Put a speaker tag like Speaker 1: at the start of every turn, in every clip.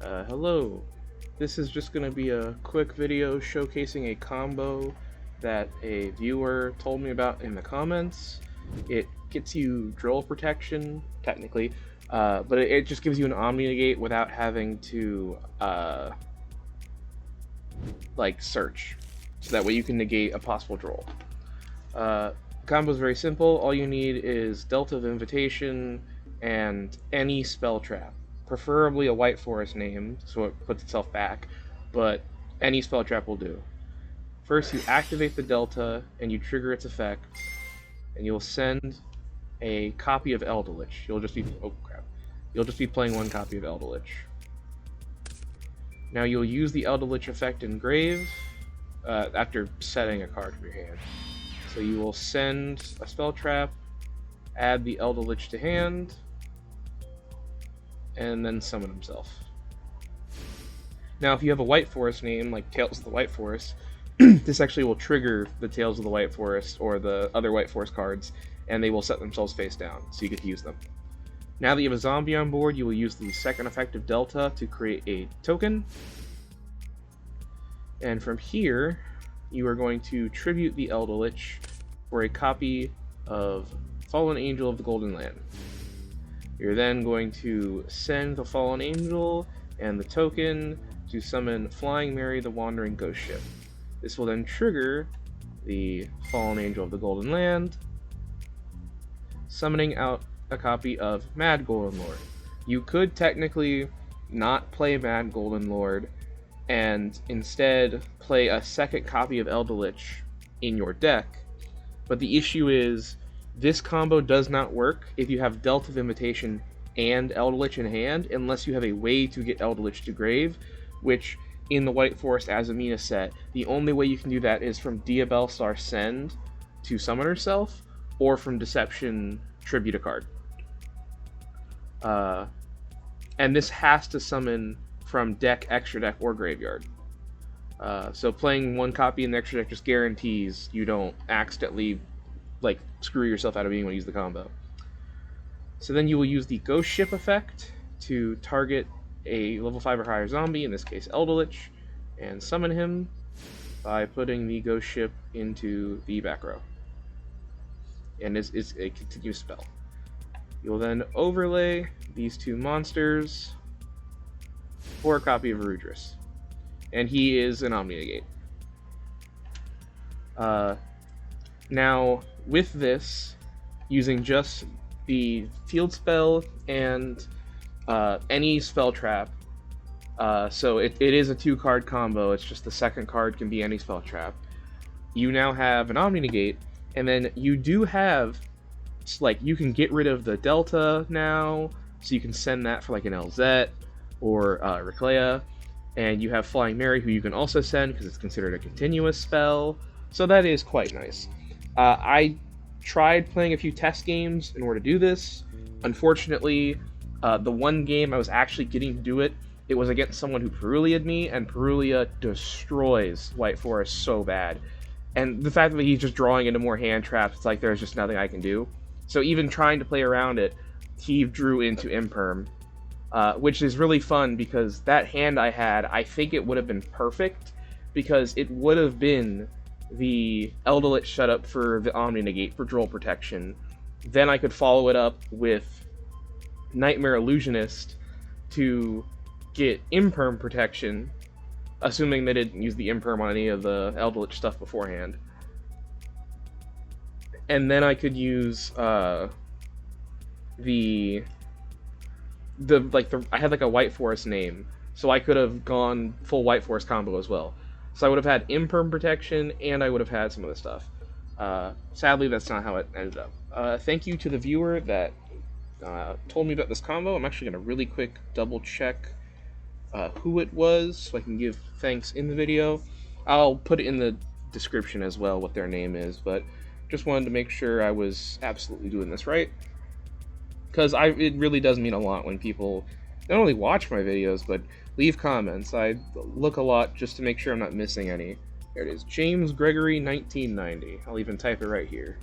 Speaker 1: Hello. This is just going to be a quick video showcasing a combo that a viewer told me about in the comments. It gets you droll protection, technically, but it just gives you an Omni Negate without having to search. So that way you can negate a possible droll. The combo is very simple. All you need is Delta of Invitation and any spell trap. Preferably a White Forest name, so it puts itself back, but any spell trap will do. First, you activate the Delta, and you trigger its effect, and you'll send a copy of Eldelich. You'll just be playing one copy of Eldelich. Now you'll use the Eldelich effect in Grave after setting a card from your hand. So you will send a spell trap, add the Eldelich to hand, and then summon himself. Now, if you have a White Forest name, like Tales of the White Forest, this actually will trigger the Tales of the White Forest or the other White Forest cards, and they will set themselves face down, so you get to use them. Now that you have a zombie on board, you will use the second effective Delta to create a token. And from here, you are going to tribute the Eldelich for a copy of Fallen Angel of the Golden Land. You're then going to send the Fallen Angel and the token to summon Flying Mary the Wandering Ghost Ship. This will then trigger the Fallen Angel of the Golden Land, summoning out a copy of Mad Golden Lord. You could technically not play Mad Golden Lord and instead play a second copy of Eldelich in your deck, but the issue is this combo does not work if you have Delta of Invitation and Eldelich in hand, unless you have a way to get Eldelich to grave, which in the White Forest Azamina set, the only way you can do that is from Diabellstar Send to summon herself, or from Deception Tribute a card. And this has to summon from deck, extra deck, or graveyard. So playing one copy in the extra deck just guarantees you don't accidentally screw yourself out of being able to use the combo. So then you will use the Ghost Ship effect to target a level 5 or higher zombie, in this case Eldelich, and summon him by putting the Ghost Ship into the back row. And this is a continuous spell. You'll then overlay these two monsters for a copy of Rudris. And he is an Omni Negate. Now, with this, using just the field spell and any spell trap, so it is a 2-card combo, it's just the second card can be any spell trap. You now have an Omni Negate, and then you do have, you can get rid of the Delta now, so you can send that for an LZ or Reclea, and you have Flying Mary, who you can also send because it's considered a continuous spell, so that is quite nice. I tried playing a few test games in order to do this. Unfortunately, the one game I was actually getting to do it, it was against someone who Perulia'd me, and Perulia destroys White Forest so bad. And the fact that he's just drawing into more hand traps, it's there's just nothing I can do. So even trying to play around it, he drew into Imperm, which is really fun because that hand I had, I think it would have been perfect, because it would have been the Eldelich setup for the Omni Negate for droll protection. Then I could follow it up with Nightmare Illusionist to get Imperm protection, assuming they didn't use the Imperm on any of the Eldelich stuff beforehand. And then I could use I had a White Forest name, so I could have gone full White Forest combo as well. So I would have had Imperm protection, and I would have had some of the stuff. Sadly, that's not how it ended up. Thank you to the viewer that told me about this combo. I'm actually going to really quick double check who it was, so I can give thanks in the video. I'll put it in the description as well what their name is, but just wanted to make sure I was absolutely doing this right, because it really does mean a lot when people not only watch my videos, but leave comments. I look a lot just to make sure I'm not missing any. There it is, James Gregory 1990. I'll even type it right here.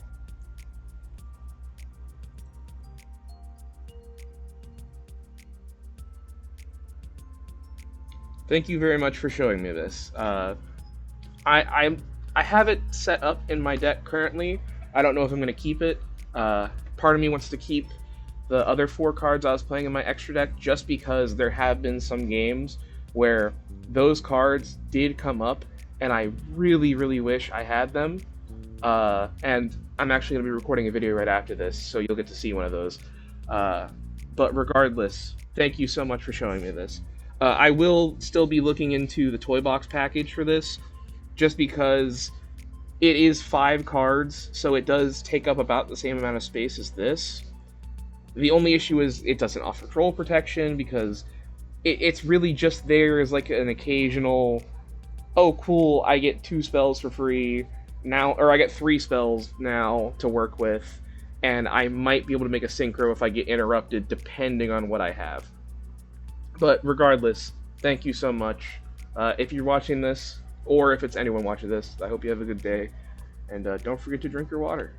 Speaker 1: Thank you very much for showing me this. I I I have it set up in my deck currently. I don't know if I'm gonna keep it. Part of me wants to keep the other four cards I was playing in my extra deck just because there have been some games where those cards did come up, and I really, really wish I had them. And I'm actually going to be recording a video right after this, so you'll get to see one of those. Uh, but regardless, thank you so much for showing me this. I will still be looking into the toy box package for this, just because it is 5 cards, so it does take up about the same amount of space as this. The only issue is it doesn't offer troll protection because it's really just there as like an occasional, oh cool, I get 2 spells for free now, or I get 3 spells now to work with, and I might be able to make a synchro if I get interrupted, depending on what I have. But regardless, thank you so much. If you're watching this, or if it's anyone watching this, I hope you have a good day, and don't forget to drink your water.